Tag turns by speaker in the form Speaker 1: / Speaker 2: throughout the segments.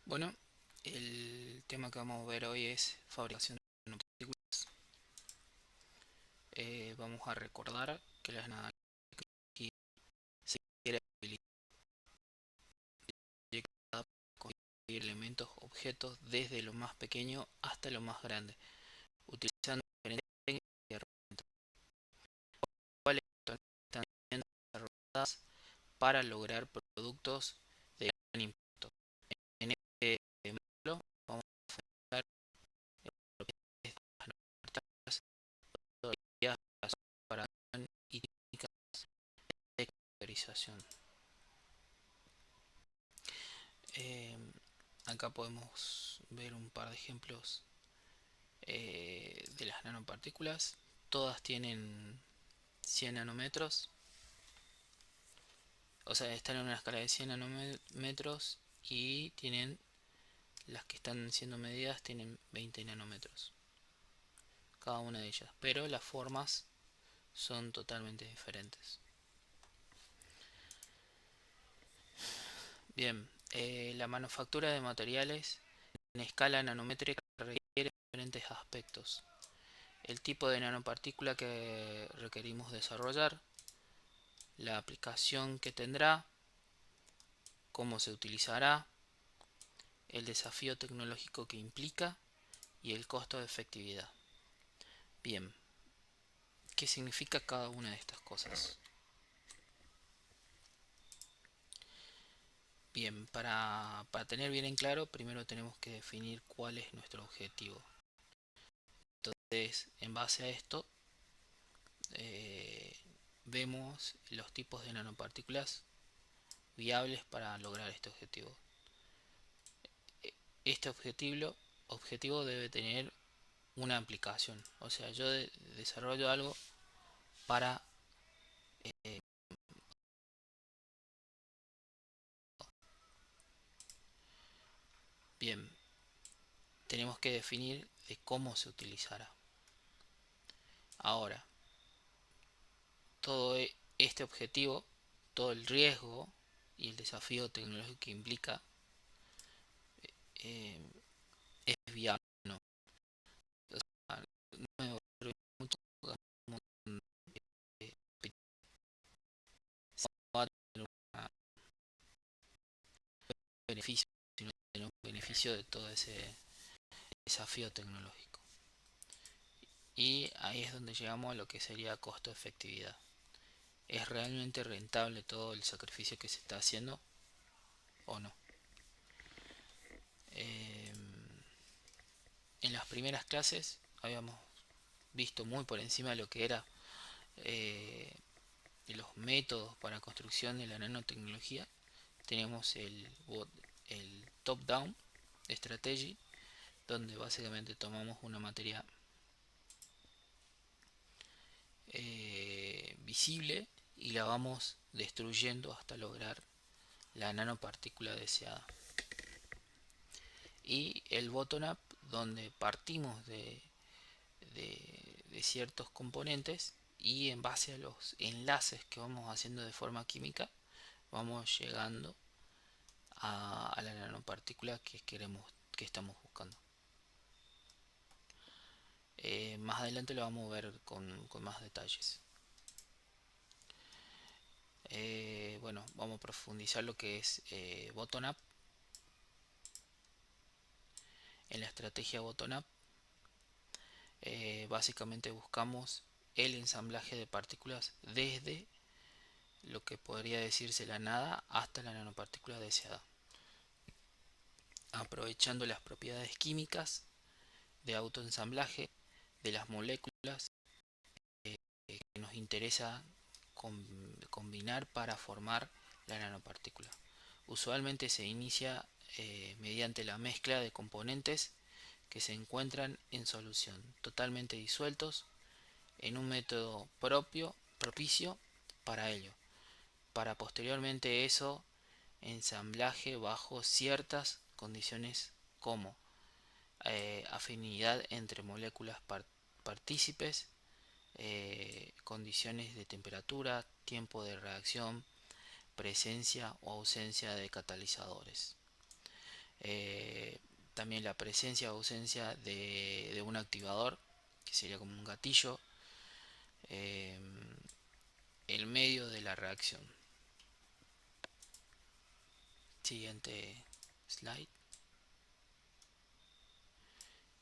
Speaker 1: Bueno, el tema que vamos a ver hoy es fabricación de nanopartículas. Vamos a recordar que las nanotecnología se quiere habilitar para construir elementos, objetos desde lo más pequeño hasta lo más grande, utilizando diferentes técnicas y herramientas, cuales están siendo desarrolladas para lograr productos de gran impacto. En este módulo vamos a ver propiedades de las nanopartículas, teorías de la separación y técnicas de caracterización. Eh, Acá podemos ver un par de ejemplos de las nanopartículas. Todas tienen 100 nanómetros, o sea, están en una escala de 100 nanómetros y tienen las que están siendo medidas tienen 20 nanómetros cada una de ellas, pero las formas son totalmente diferentes. Bien, la manufactura de materiales en escala nanométrica requiere diferentes aspectos: el tipo de nanopartícula que requerimos desarrollar, la aplicación que tendrá, cómo se utilizará, el desafío tecnológico que implica y el costo de efectividad. Bien, ¿qué significa cada una de estas cosas? Bien, para tener bien en claro, primero tenemos que definir cuál es nuestro objetivo. Entonces, en base a esto, eh, vemos los tipos de nanopartículas viables para lograr este objetivo. Este objetivo debe tener una aplicación. O sea, yo desarrollo algo para... eh, bien, tenemos que definir de cómo se utilizará. Ahora, todo este objetivo, todo el riesgo y el desafío tecnológico que implica, eh, es viable, ¿no? O sea, no me va a servir mucho eh, si no va a tener un beneficio, sino tener un beneficio de todo ese desafío tecnológico. Y ahí es donde llegamos a lo que sería costo-efectividad. ¿Es realmente rentable todo el sacrificio que se está haciendo o no? Eh, en las primeras clases habíamos visto muy por encima de lo que era eh, los métodos para construcción de la nanotecnología. Tenemos el top-down strategy, donde básicamente tomamos una materia visible y la vamos destruyendo hasta lograr la nanopartícula deseada. Y el bottom-up, donde partimos de ciertos componentes y en base a los enlaces que vamos haciendo de forma química, vamos llegando a la nanopartícula que queremos, que estamos buscando. Más adelante lo vamos a ver con más detalles. Bueno, vamos a profundizar lo que es bottom-up. En la estrategia bottom-up, básicamente buscamos el ensamblaje de partículas desde lo que podría decirse la nada hasta la nanopartícula deseada, aprovechando las propiedades químicas de autoensamblaje de las moléculas que nos interesa combinar para formar la nanopartícula. Usualmente se inicia mediante la mezcla de componentes que se encuentran en solución, totalmente disueltos, en un método propicio para ello, para posteriormente eso ensamblaje bajo ciertas condiciones como afinidad entre moléculas partícipes, condiciones de temperatura, tiempo de reacción, presencia o ausencia de catalizadores. eh, también la presencia o ausencia de un activador, que sería como un gatillo, eh, el medio de la reacción. Siguiente slide.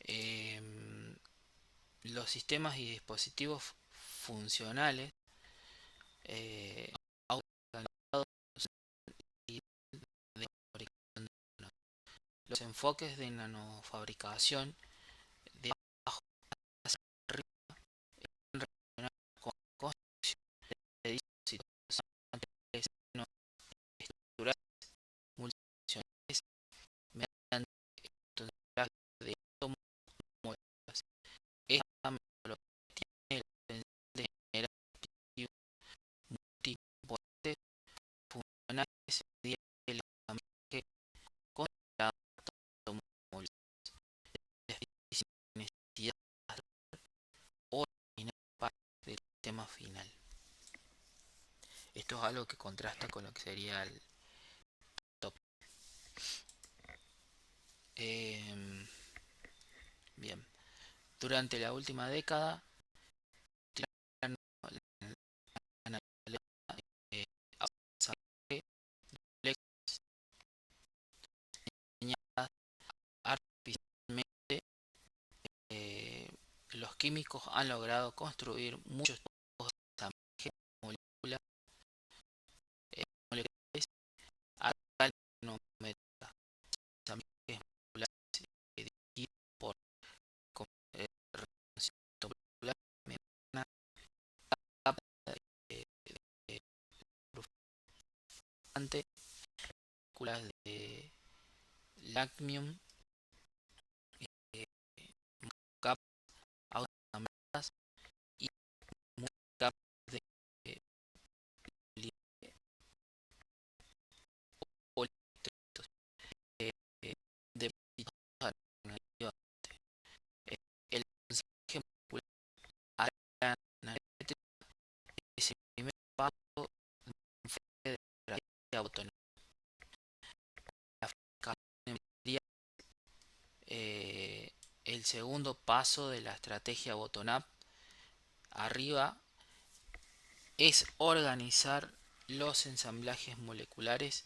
Speaker 1: Eh, los sistemas y dispositivos funcionales automatizados y de fabricación de los enfoques de nanofabricación de abajo hacia arriba relacionados con construcción de dispositivos materiales no estructurales multifuncionales mediante estructuras de átomos moléculas. Esta metodología tiene el potencial de generar dispositivos multipotentes funcionales directamente controlados átomos moléculas sin necesidad o eliminar parte del sistema final. Esto es algo que contrasta con lo que sería el top. Bien, durante la última década, la naturaleza avanzaje diseñadas artificialmente, los químicos han logrado construir muchos tipos de ensamblajes moleculares a escala nanométrica. Ensamblajes moleculares dirigidos por reconocimiento molecular mediante una capa de profundante, moléculas de lacmium, eh, capas autoensambladas y capas de polímetros depositados alternativamente. El mensaje molecular a la analítica es el primer paso de un enfoque de estrategia autónoma. La fabricación de materiales, el segundo paso de la estrategia bottom-up arriba es organizar los ensamblajes moleculares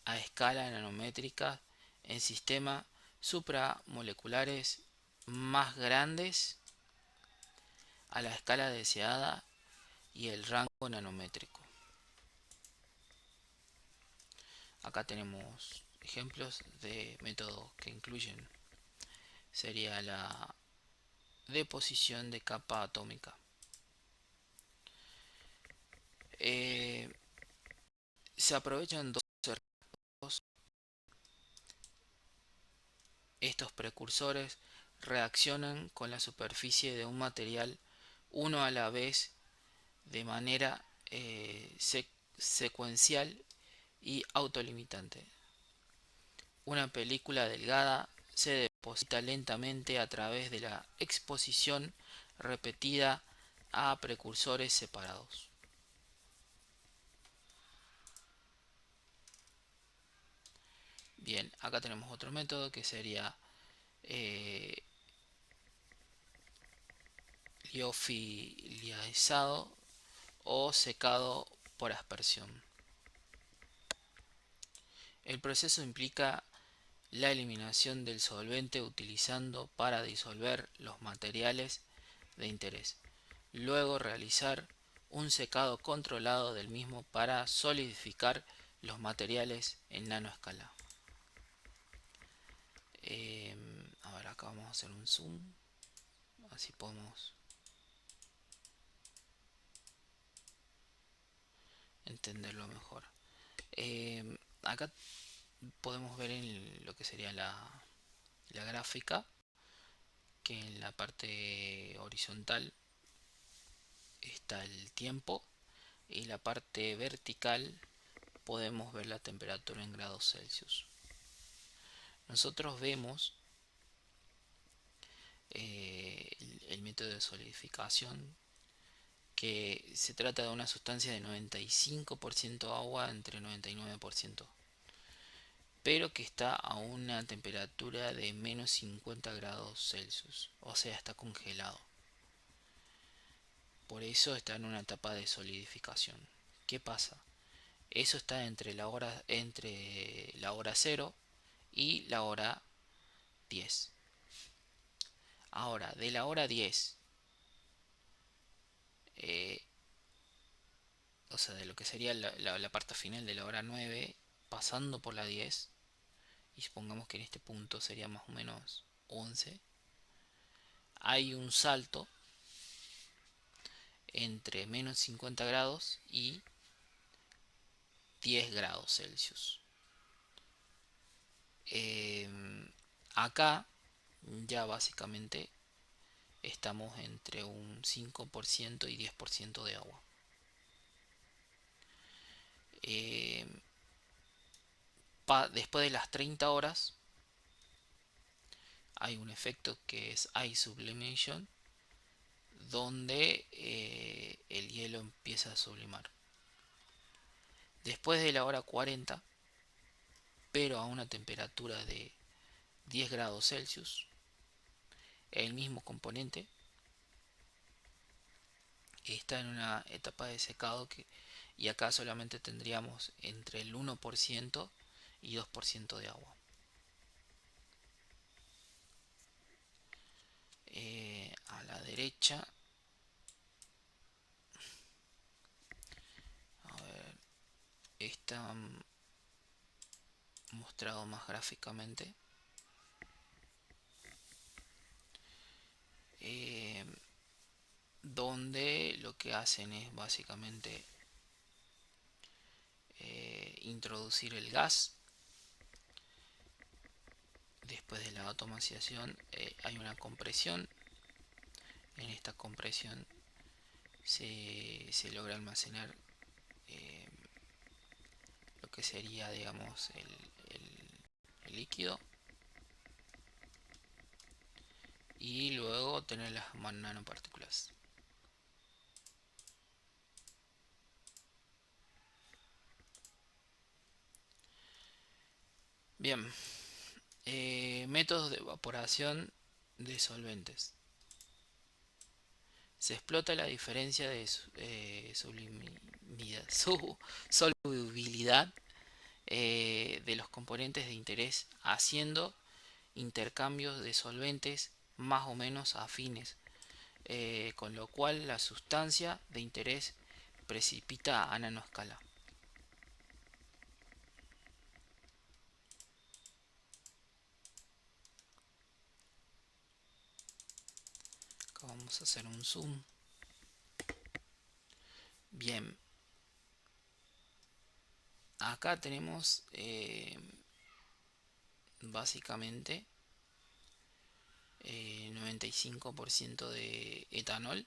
Speaker 1: a escala nanométrica en sistemas supramoleculares más grandes a la escala deseada y el rango nanométrico. Acá tenemos ejemplos de métodos que incluyen, sería la deposición de capa atómica. Se aprovechan dos recursos. Estos precursores reaccionan con la superficie de un material uno a la vez de manera secuencial y autolimitante. Una película delgada se deposita lentamente a través de la exposición repetida a precursores separados. Bien, acá tenemos otro método que sería liofilizado o secado por aspersión. El proceso implica la eliminación del solvente utilizando para disolver los materiales de interés. Luego realizar un secado controlado del mismo para solidificar los materiales en nanoescala. A ver, acá vamos a hacer un zoom, así podemos entenderlo mejor. Acá podemos ver en lo que sería la gráfica que en la parte horizontal está el tiempo y la parte vertical podemos ver la temperatura en grados Celsius. Nosotros vemos el método de solidificación, que se trata de una sustancia de 95% agua entre 99%. pero que está a una temperatura de menos 50 grados Celsius, o sea, está congelado. Por eso está en una etapa de solidificación. ¿Qué pasa? Eso está entre la hora 0 y la hora 10. Ahora, de la hora 10, eh, o sea, de lo que sería la parte final de la hora 9, pasando por la 10, y supongamos que en este punto sería más o menos 11, hay un salto entre menos 50 grados y 10 grados Celsius. Eh, Acá ya básicamente estamos entre un 5% y 10% de agua. Eh, Después de las 30 horas hay un efecto que es ice sublimation, donde el hielo empieza a sublimar. Después de la hora 40, pero a una temperatura de 10 grados Celsius, el mismo componente está en una etapa de secado y acá solamente tendríamos entre el 1% y 2% de agua. A la derecha, a ver, está mostrado más gráficamente. Donde lo que hacen es básicamente introducir el gas. Después de la automatización hay una compresión. En esta compresión se logra almacenar eh, lo que sería, digamos, el líquido, y luego tener las nanopartículas. Bien, métodos de evaporación de solventes. Se explota la diferencia de solubilidad de los componentes de interés, haciendo intercambios de solventes más o menos afines, con lo cual la sustancia de interés precipita a nanoescala. Acá vamos a hacer un zoom. Bien, acá tenemos básicamente 95% de etanol,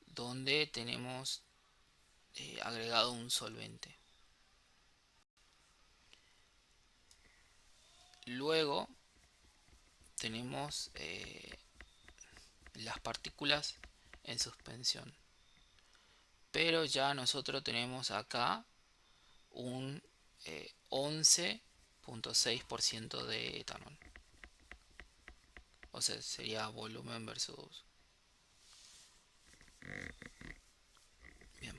Speaker 1: donde tenemos agregado un solvente. Luego tenemos las partículas en suspensión, pero ya nosotros tenemos acá un 11.6% de etanol, o sea, sería volumen versus. Bien.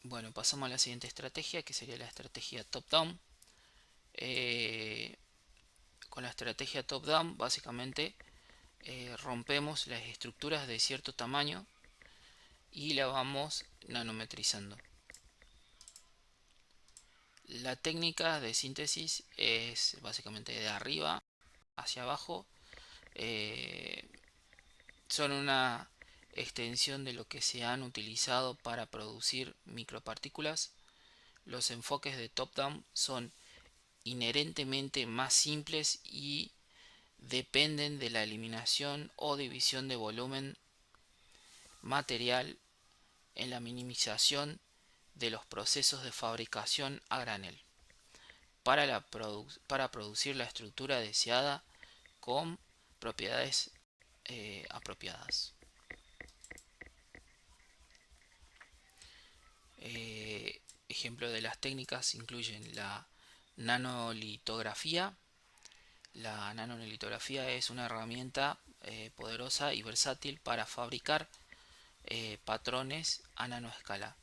Speaker 1: Bueno, pasamos a la siguiente estrategia, que sería la estrategia top-down. Con la estrategia top-down, básicamente rompemos las estructuras de cierto tamaño y la vamos nanometrizando. La técnica de síntesis es básicamente de arriba hacia abajo. Son una extensión de lo que se han utilizado para producir micropartículas. Los enfoques de top-down son inherentemente más simples y dependen de la eliminación o división de volumen material en la minimización de los procesos de fabricación a granel para producir la estructura deseada con propiedades apropiadas. Ejemplo de las técnicas incluyen la nanolitografía. La nanolitografía es una herramienta poderosa y versátil para fabricar patrones a nanoescala.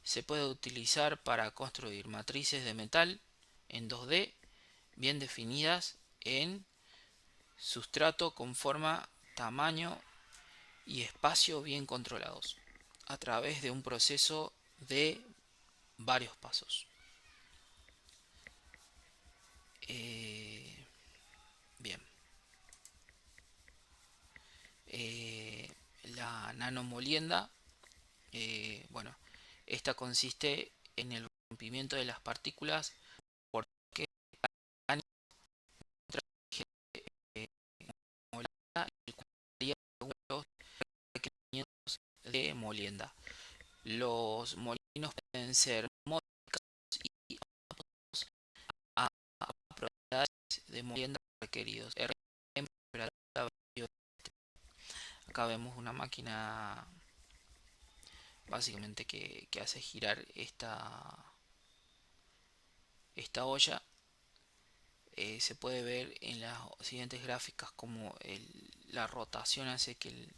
Speaker 1: Se puede utilizar para construir matrices de metal en 2D bien definidas en sustrato con forma, tamaño y espacio bien controlados a través de un proceso de varios pasos. Bien. La nanomolienda, bueno, esta consiste en el rompimiento de las partículas por que los requerimientos de molienda. Los molinos pueden ser módicos y a propiedades de molienda requeridos. Acá vemos una máquina básicamente que hace girar esta olla. Se puede ver en las siguientes gráficas como la rotación hace que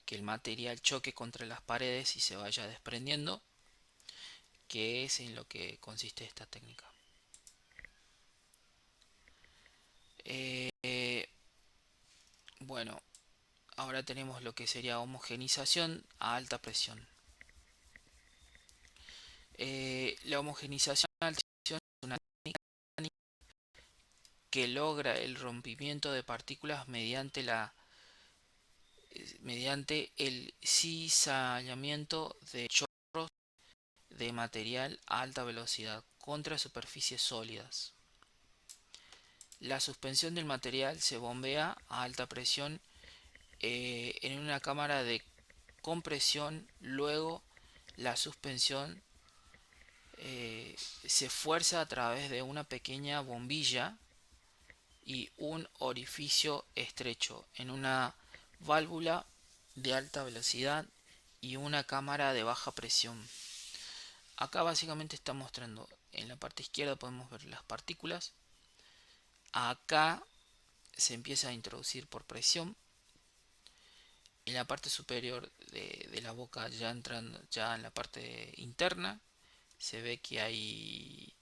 Speaker 1: el material choque contra las paredes y se vaya desprendiendo, que es en lo que consiste esta técnica. Bueno, ahora tenemos lo que sería homogenización a alta presión. La homogenización a alta presión es una técnica que logra el rompimiento de partículas mediante el cizallamiento de chorros de material a alta velocidad contra superficies sólidas. La suspensión del material se bombea a alta presión en una cámara de compresión. Luego la suspensión se fuerza a través de una pequeña bombilla y un orificio estrecho en una válvula de alta velocidad y una cámara de baja presión. Acá básicamente está mostrando, en la parte izquierda podemos ver las partículas. Acá se empieza a introducir por presión. En la parte superior de la boca, ya entrando ya en la parte interna, se ve que hay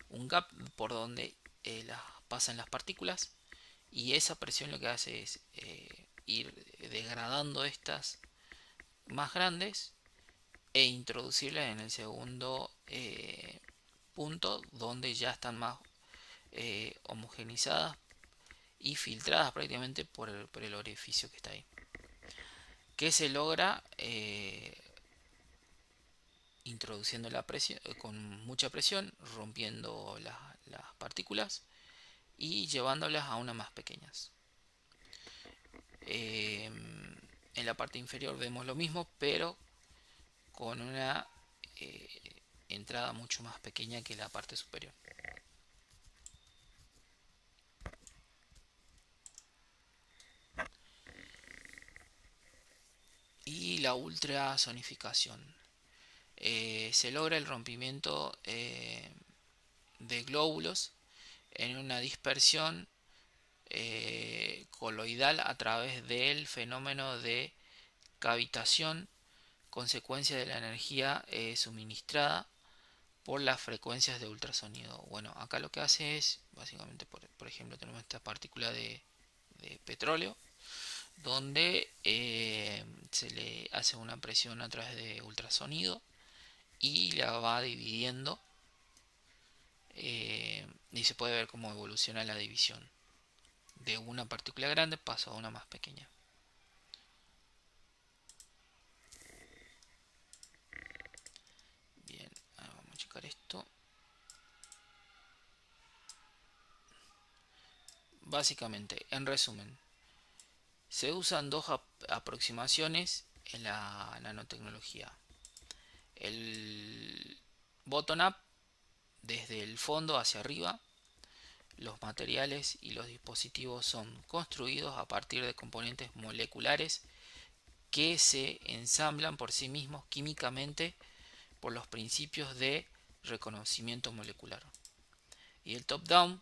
Speaker 1: un gap por donde pasan las partículas, y esa presión lo que hace es ir degradando estas más grandes e introducirlas en el segundo punto, donde ya están más homogenizadas y filtradas prácticamente por el orificio que está ahí. Que se logra introduciendo la presión, con mucha presión, rompiendo las partículas y llevándolas a unas más pequeñas. En la parte inferior vemos lo mismo, pero con una entrada mucho más pequeña que la parte superior. Y la ultrasonificación. Se logra el rompimiento de glóbulos en una dispersión coloidal a través del fenómeno de cavitación, consecuencia de la energía suministrada por las frecuencias de ultrasonido. Bueno, acá lo que hace es, básicamente, por ejemplo, tenemos esta partícula de petróleo, donde se le hace una presión a través de ultrasonido y la va dividiendo, y se puede ver cómo evoluciona la división. De una partícula grande pasa a una más pequeña. Bien, vamos a checar esto. Básicamente, en resumen, se usan dos aproximaciones en la nanotecnología. El bottom up, desde el fondo hacia arriba, los materiales y los dispositivos son construidos a partir de componentes moleculares que se ensamblan por sí mismos químicamente por los principios de reconocimiento molecular. Y el top-down,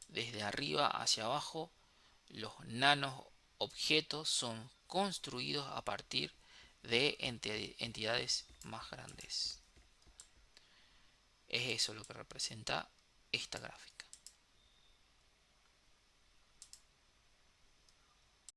Speaker 1: desde arriba hacia abajo, los nanoobjetos son construidos a partir de entidades más grandes. Es eso lo que representa esta gráfica.